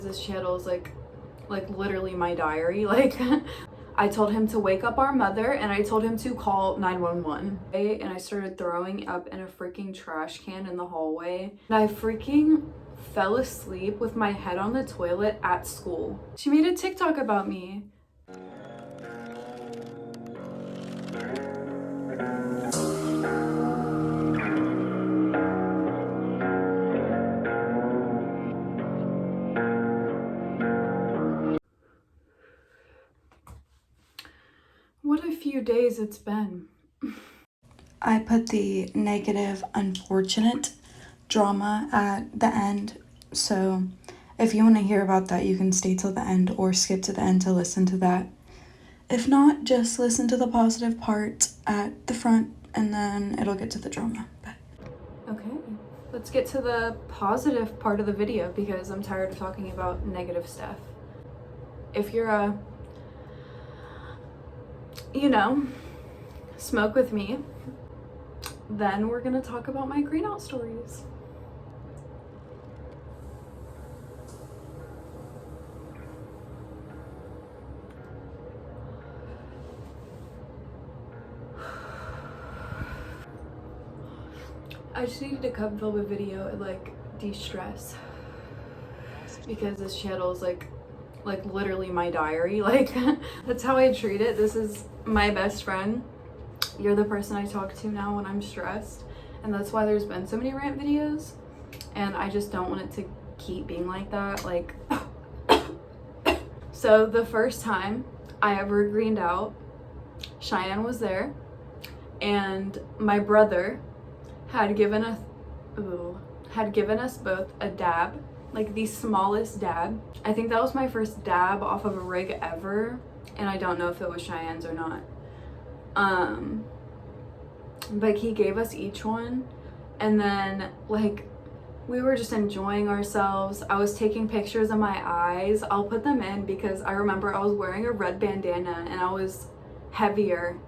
This channel is like literally my diary. Like I told him to wake up our mother and I told him to call 911. And I started throwing up in a freaking trash can in the hallway. And I freaking fell asleep with my head on the toilet at school. She made a TikTok about me. What a few days it's been. I put the negative, unfortunate drama at the end. So if you want to hear about that, you can stay till the end or skip to the end to listen to that. If not, just listen to the positive part at the front and then it'll get to the drama. But okay, let's get to the positive part of the video because I'm tired of talking about negative stuff. If you're smoke with me, then we're gonna talk about my green out stories. I just needed to come film a video and like de-stress because this channel is like literally my diary. Like that's how I treat it. This is my best friend. You're the person I talk to now when I'm stressed, and that's why there's been so many rant videos, and I just don't want it to keep being like that. Like so the first time I ever greened out, Cheyenne was there and my brother had given us both a dab, like the smallest dab. I think that was my first dab off of a rig ever, and I don't know if it was Cheyenne's or not. But he gave us each one, and then like we were just enjoying ourselves. I was taking pictures of my eyes. I'll put them in because I remember I was wearing a red bandana and I was heavier.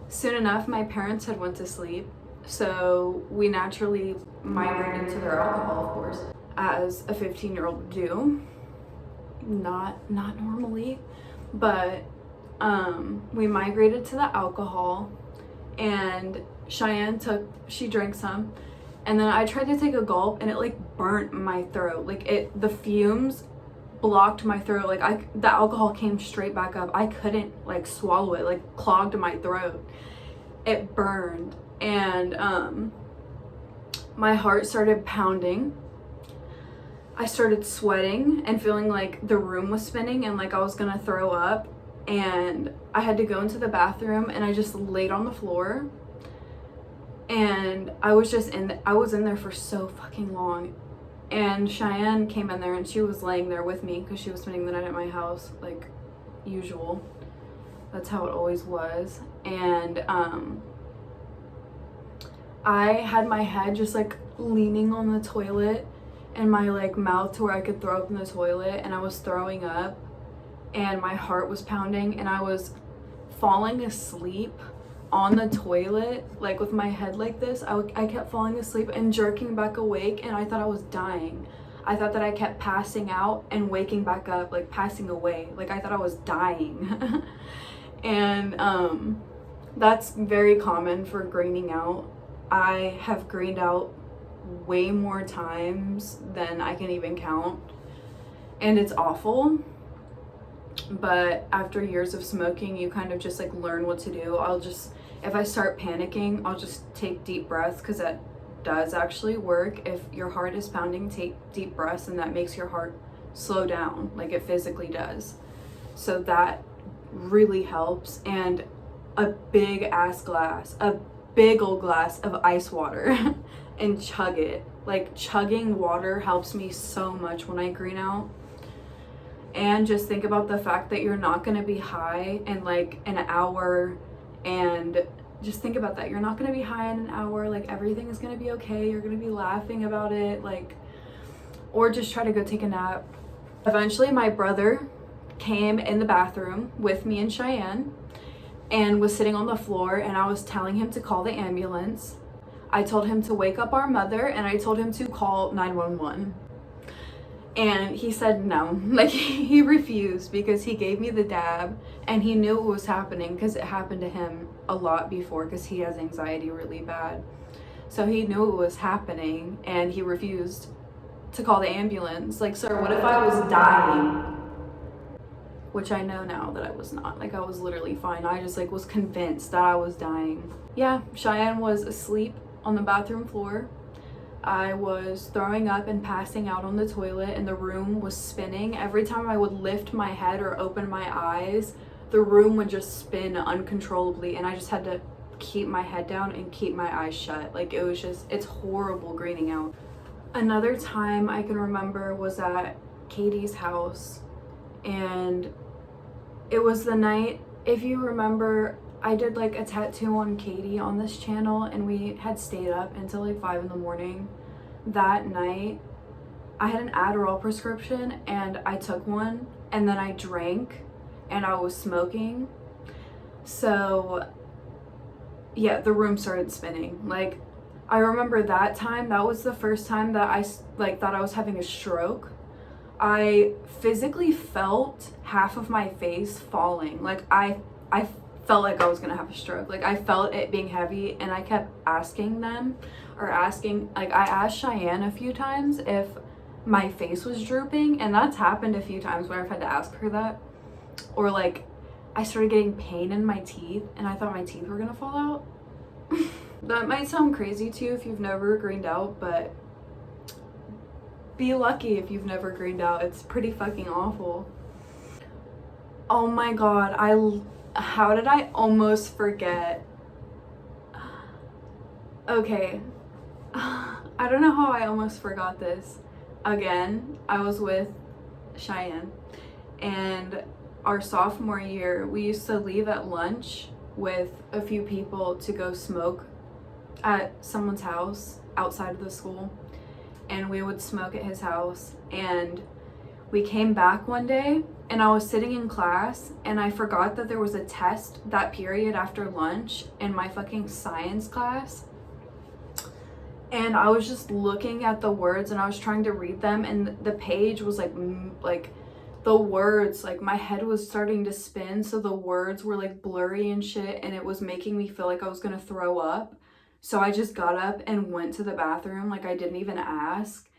Soon enough, my parents had went to sleep, so we naturally migrated to their alcohol, of course, as a 15-year-old would do. Not normally, but we migrated to the alcohol, and Cheyenne she drank some, and then I tried to take a gulp and it like burnt my throat. Like the fumes blocked my throat. Like the alcohol came straight back up. I couldn't like swallow it, like clogged my throat. It burned, and my heart started pounding. I started sweating and feeling like the room was spinning and like I was gonna throw up, and I had to go into the bathroom and I just laid on the floor, and I was in there for so fucking long. And Cheyenne came in there and she was laying there with me because she was spending the night at my house like usual. That's how it always was. And I had my head just like leaning on the toilet and my like mouth to where I could throw up in the toilet, and I was throwing up and my heart was pounding and I was falling asleep on the toilet, like with my head like this. I kept falling asleep and jerking back awake, and I thought I was dying. I thought that I kept passing out and waking back up, like passing away. Like I thought I was dying. And that's very common for greening out. I have greened out way more times than I can even count, and it's awful. But after years of smoking, you kind of just like learn what to do. If I start panicking, I'll just take deep breaths, because that does actually work. If your heart is pounding, take deep breaths, and that makes your heart slow down, like it physically does. So that really helps. And a big old glass of ice water and chug it. Like chugging water helps me so much when I green out. And just think about the fact that you're not going to be high in like an hour, and just think about that. You're not going to be high in an hour. Like everything is going to be okay. You're going to be laughing about it, like, or just try to go take a nap. Eventually my brother came in the bathroom with me and Cheyenne and was sitting on the floor, and I was telling him to call the ambulance. I told him to wake up our mother, and I told him to call 911. And he said no. Like, he refused because he gave me the dab, and he knew what was happening because it happened to him a lot before because he has anxiety really bad. So he knew what was happening, and he refused to call the ambulance. Like, sir, what if I was dying? Which I know now that I was not. Like, I was literally fine. I just, like, was convinced that I was dying. Yeah, Cheyenne was asleep on the bathroom floor. I was throwing up and passing out on the toilet, and the room was spinning. Every time I would lift my head or open my eyes, the room would just spin uncontrollably, and I just had to keep my head down and keep my eyes shut. Like, it was just, it's horrible greening out. Another time I can remember was at Katie's house, and it was the night, if you remember, I did like a tattoo on Katie on this channel, and we had stayed up until like 5 in the morning. That night, I had an Adderall prescription, and I took one, and then I drank, and I was smoking. So yeah, the room started spinning. Like, I remember that time, that was the first time that I like thought I was having a stroke. I physically felt half of my face falling. Like, I felt like I was gonna have a stroke. Like, I felt it being heavy, and I kept asking them, or asking, like, I asked Cheyenne a few times if my face was drooping, and that's happened a few times where I've had to ask her that. Or like, I started getting pain in my teeth, and I thought my teeth were gonna fall out. That might sound crazy to you if you've never greened out, but be lucky if you've never greened out. It's pretty fucking awful. Oh my god, how did I almost forget? Okay, I don't know how I almost forgot this. Again, I was with Cheyenne, and our sophomore year, we used to leave at lunch with a few people to go smoke at someone's house outside of the school, and we would smoke at his house. And we came back one day, and I was sitting in class, and I forgot that there was a test that period after lunch in my fucking science class. And I was just looking at the words, and I was trying to read them, and the page was like the words, like, my head was starting to spin, so the words were like blurry and shit, and it was making me feel like I was gonna throw up. So I just got up and went to the bathroom. Like, I didn't even ask.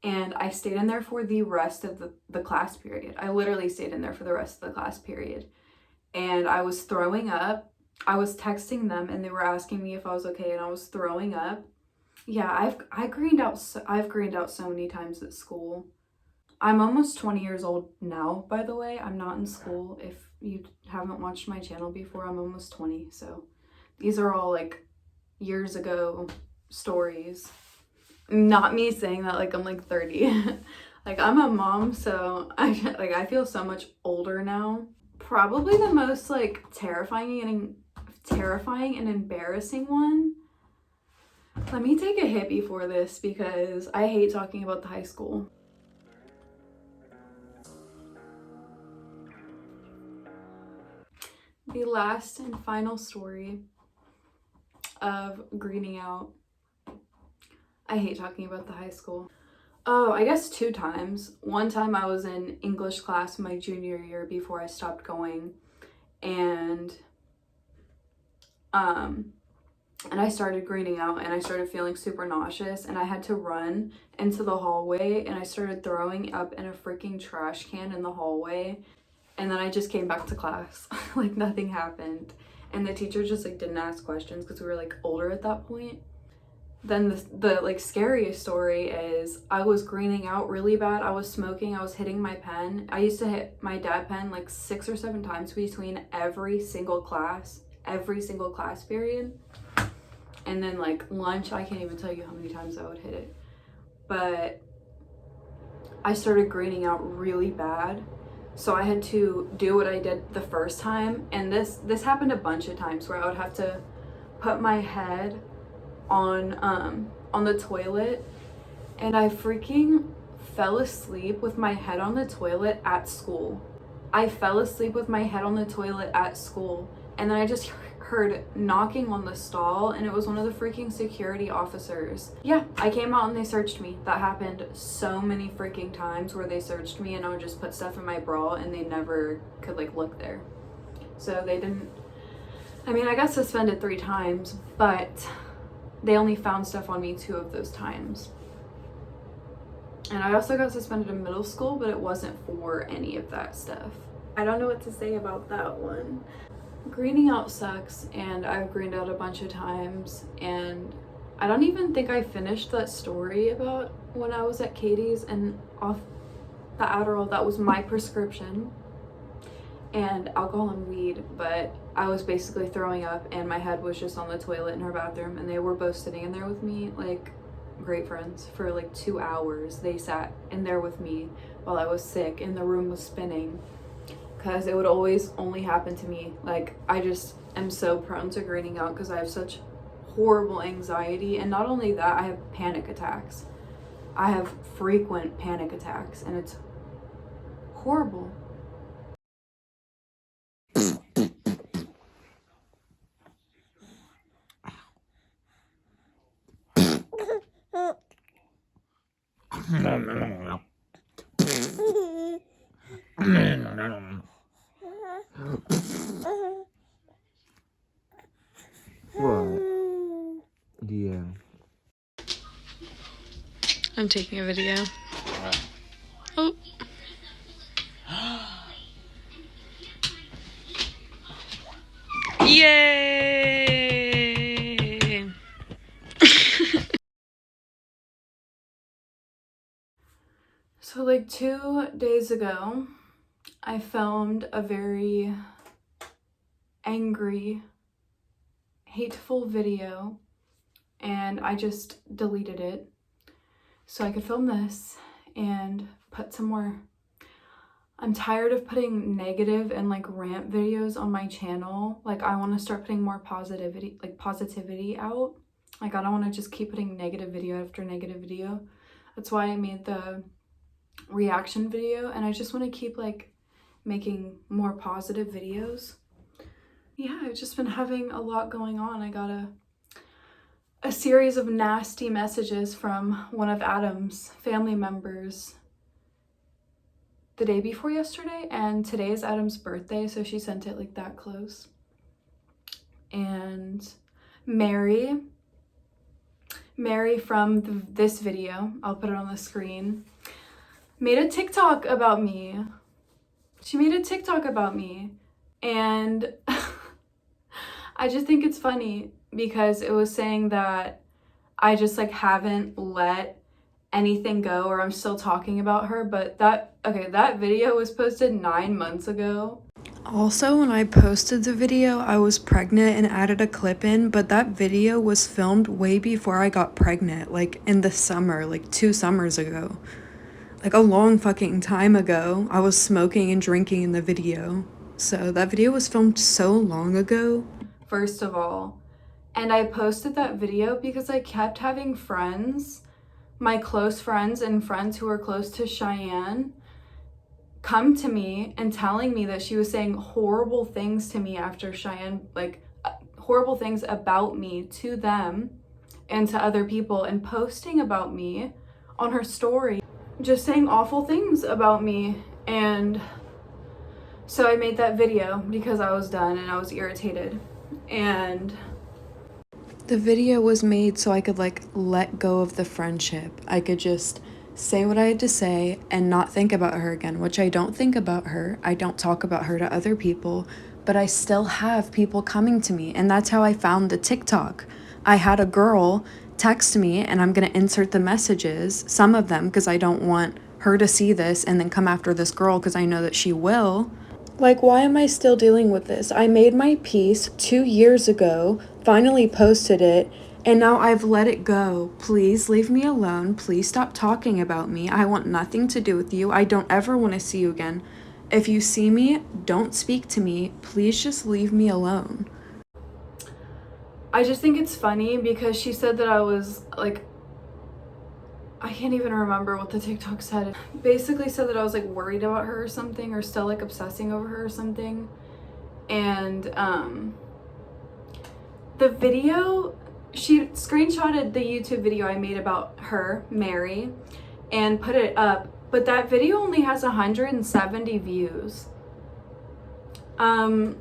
And I stayed in there for the rest of the class period. I literally stayed in there for the rest of the class period. And I was throwing up. I was texting them, and they were asking me if I was okay, and I was throwing up. Yeah, I've greened out so many times at school. I'm almost 20 years old now, by the way. I'm not in school. If you haven't watched my channel before, I'm almost 20. So these are all like years ago stories. Not me saying that like I'm like 30. Like, I'm a mom, so I feel so much older now. Probably the most like terrifying and embarrassing one. Let me take a hit before this because I hate talking about the high school. The last and final story of greening out. I hate talking about the high school. Oh, I guess 2 times. One time I was in English class my junior year before I stopped going, and I started greening out, and I started feeling super nauseous, and I had to run into the hallway, and I started throwing up in a freaking trash can in the hallway, and then I just came back to class. Like, nothing happened, and the teacher just like didn't ask questions because we were like older at that point. Then the like scariest story is I was greening out really bad. I was smoking, I was hitting my pen. I used to hit my dab pen like 6 or 7 times between every single class period. And then like lunch, I can't even tell you how many times I would hit it. But I started greening out really bad. So I had to do what I did the first time. And this happened a bunch of times where I would have to put my head on the toilet, and I freaking fell asleep with my head on the toilet at school. I fell asleep with my head on the toilet at school, and then I just heard knocking on the stall, and it was one of the freaking security officers. Yeah, I came out and they searched me. That happened so many freaking times where they searched me and I would just put stuff in my bra and they never could like look there. So they didn't, I mean, I got suspended 3 times, but they only found stuff on me 2 of those times. And I also got suspended in middle school, but it wasn't for any of that stuff. I don't know what to say about that one. Greening out sucks, and I've greened out a bunch of times, and I don't even think I finished that story about when I was at Katie's and off the Adderall that was my prescription, and alcohol and weed, but I was basically throwing up and my head was just on the toilet in her bathroom, and they were both sitting in there with me like great friends for like 2 hours. They sat in there with me while I was sick and the room was spinning, because it would always only happen to me. Like, I just am so prone to greening out because I have such horrible anxiety, and not only that, I have panic attacks. I have frequent panic attacks and it's horrible. What? Yeah. I'm taking a video. Right. Oh. Yay! So like 2 days ago, I filmed a very angry, hateful video, and I just deleted it so I could film this and put some more. I'm tired of putting negative and like rant videos on my channel. Like, I want to start putting more positivity out. Like, I don't want to just keep putting negative video after negative video. That's why I made the reaction video, and I just want to keep like making more positive videos. Yeah, I've just been having a lot going on. I got a series of nasty messages from one of Adam's family members the day before yesterday, and today is Adam's birthday, so she sent it like that close. And Mary from this video, I'll put it on the screen, made a TikTok about me. She made a TikTok about me, and I just think it's funny because it was saying that I just like haven't let anything go, or I'm still talking about her, but that video was posted 9 months ago. Also, when I posted the video, I was pregnant and added a clip in, but that video was filmed way before I got pregnant, like in the summer, like 2 summers ago. Like a long fucking time ago. I was smoking and drinking in the video. So that video was filmed so long ago. First of all, and I posted that video because I kept having friends, my close friends and friends who are close to Cheyenne, come to me and telling me that she was saying horrible things to me after Cheyenne, like horrible things about me to them and to other people, and posting about me on her story, just saying awful things about me. And so I made that video because I was done and I was irritated. And the video was made so I could like let go of the friendship. I could just say what I had to say and not think about her again, which I don't think about her. I don't talk about her to other people, but I still have people coming to me. And that's how I found the TikTok. I had a girl text me, and I'm going to insert the messages, some of them, because I don't want her to see this and then come after this girl, because I know that she will. Like, why am I still dealing with this? I made my peace 2 years ago, finally posted it, and now I've let it go. Please leave me alone. Please stop talking about me. I want nothing to do with you. I don't ever want to see you again. If you see me, don't speak to me. Please just leave me alone. I just think it's funny because she said that I was like, I can't even remember what the TikTok said. Basically said that I was like worried about her or something, or still like obsessing over her or something. And The video, she screenshotted the YouTube video I made about her, Mary, and put it up, but that video only has 170 views. Girl,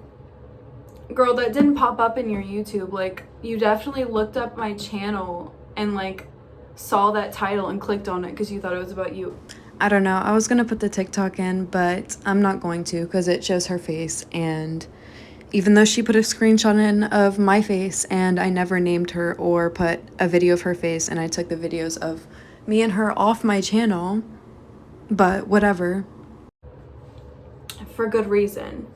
that didn't pop up in your YouTube. Like, you definitely looked up my channel and like saw that title and clicked on it because you thought it was about you. I don't know. I was gonna put the TikTok in, but I'm not going to because it shows her face, and even though she put a screenshot in of my face and I never named her or put a video of her face, and I took the videos of me and her off my channel, but whatever. For good reason.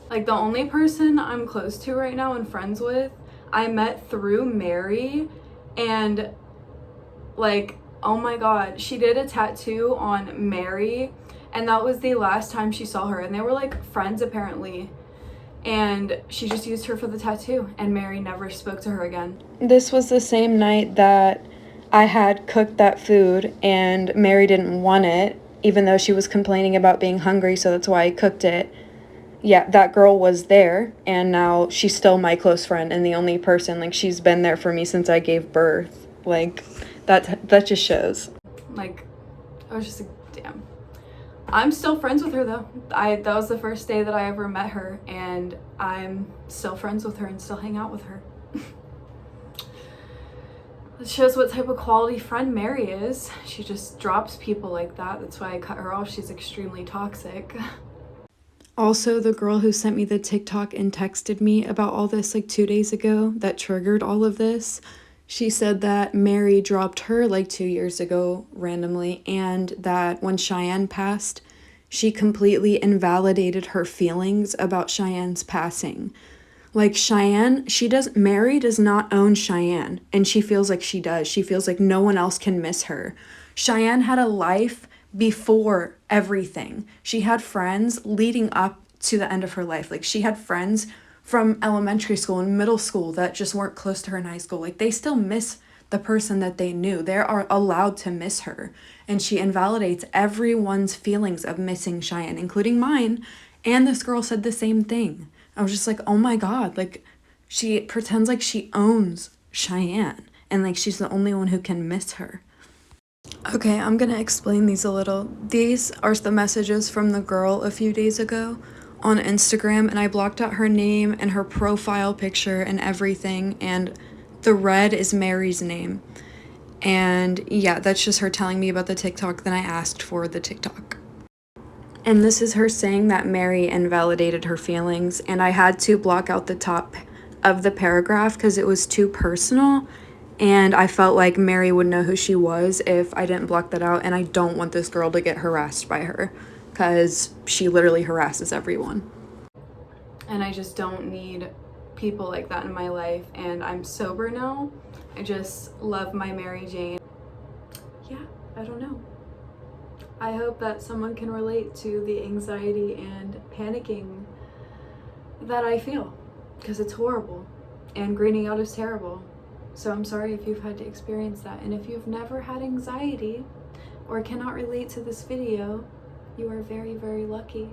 Like, the only person I'm close to right now and friends with, I met through Mary, and like, oh my god, she did a tattoo on Mary, and that was the last time she saw her, and they were like friends apparently, and she just used her for the tattoo, and Mary never spoke to her again. This was the same night that I had cooked that food and Mary didn't want it, even though she was complaining about being hungry, so that's why I cooked it. Yeah, that girl was there, and now she's still my close friend and the only person. Like, she's been there for me since I gave birth. Like, that just shows. Like, I was just like, damn. I'm still friends with her though. That was the first day that I ever met her, and I'm still friends with her and still hang out with her. It shows what type of quality friend Mary is. She just drops people like that. That's why I cut her off. She's extremely toxic. Also, the girl who sent me the TikTok and texted me about all this like 2 days ago that triggered all of this, she said that Mary dropped her like 2 years ago randomly, and that when Cheyenne passed, she completely invalidated her feelings about Cheyenne's passing. Like, Mary does not own Cheyenne, and she feels like she does. She feels like no one else can miss her. Cheyenne had a life before everything. She had friends leading up to the end of her life. Like, she had friends from elementary school and middle school that just weren't close to her in high school. Like, they still miss the person that they knew. They are allowed to miss her. And she invalidates everyone's feelings of missing Cheyenne, including mine. And this girl said the same thing. I was just like, oh my god, like, she pretends like she owns Cheyenne and like she's the only one who can miss her. Okay, I'm gonna explain these a little. These are the messages from the girl a few days ago on Instagram, and I blocked out her name and her profile picture and everything, and the red is Mary's name. And yeah, that's just her telling me about the TikTok. Then I asked for the TikTok. And this is her saying that Mary invalidated her feelings, and I had to block out the top of the paragraph because it was too personal, and I felt like Mary would know who she was if I didn't block that out, and I don't want this girl to get harassed by her because she literally harasses everyone. And I just don't need people like that in my life, and I'm sober now. I just love my Mary Jane. Yeah, I don't know. I hope that someone can relate to the anxiety and panicking that I feel, because it's horrible, and greening out is terrible. So I'm sorry if you've had to experience that, and if you've never had anxiety or cannot relate to this video, you are very, very lucky.